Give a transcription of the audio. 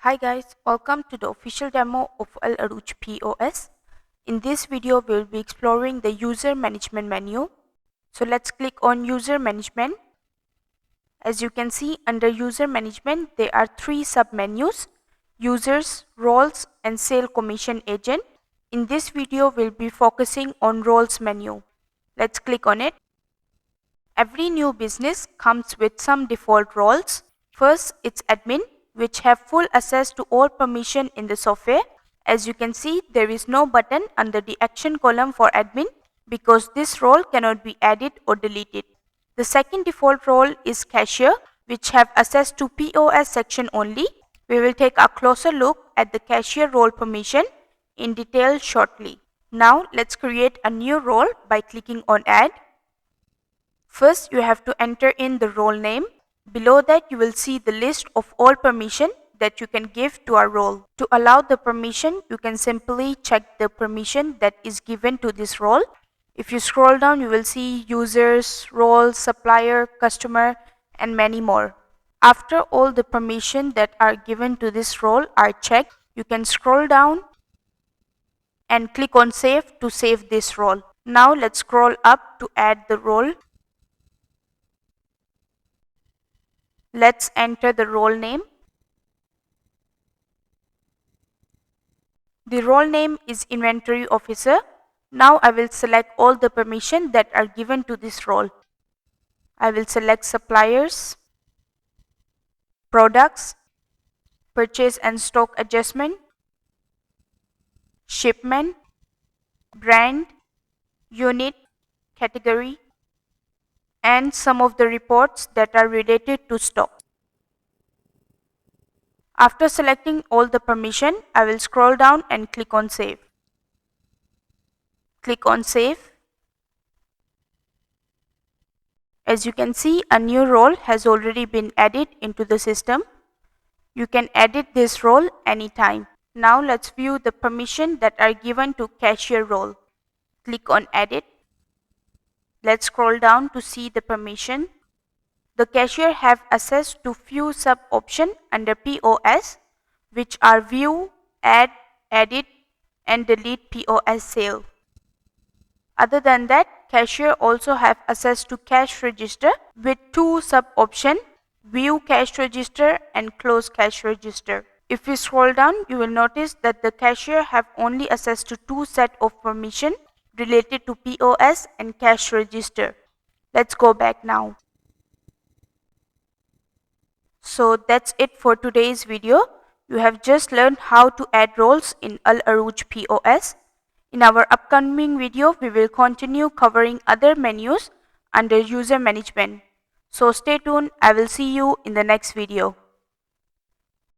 Hi guys, welcome to the official demo of Alurooj POS. In this video, we will be exploring the user management menu. So let's click on user management. As you can see, under user management, there are three sub-menus: users, roles, and sale commission agent. In this video, we'll be focusing on roles menu. Let's click on it. Every new business comes with some default roles. First, it's admin, which have full access to all permission in the software. As you can see, there is no button under the action column for admin because this role cannot be added or deleted. The second default role is cashier, which have access to POS section only. We will take a closer look at the cashier role permission in detail shortly. Now let's create a new role by clicking on add. First, you have to enter in the role name. Below that, you will see the list of all permission that you can give to a role. To allow the permission, you can simply check the permission that is given to this role. If you scroll down, you will see users, roles, supplier, customer, and many more. After all the permission that are given to this role are checked, you can scroll down and click on save to save this role. Now let's scroll up to add the role. Let's enter the role name. The role name is Inventory Officer. Now I will select all the permission that are given to this role. I will select suppliers, products, purchase and stock adjustment, shipment, brand, unit, category, and some of the reports that are related to stock. After selecting all the permission, I will scroll down and click on save. Click on save. As you can see, a new role has already been added into the system. You can edit this role anytime. Now let's view the permission that are given to cashier role. Click on edit. Let's scroll down to see the permission. The cashier have access to few sub options under POS, which are view, add, edit, and delete POS sale. Other than that, cashier also have access to cash register with two sub options: view cash register and close cash register. If we scroll down, you will notice that the cashier have only access to two set of permission related to POS and cash register. Let's go back now. So that's it for today's video. You have just learned how to add roles in Alurooj POS. In our upcoming video, we will continue covering other menus under user management. So stay tuned. I will see you in the next video.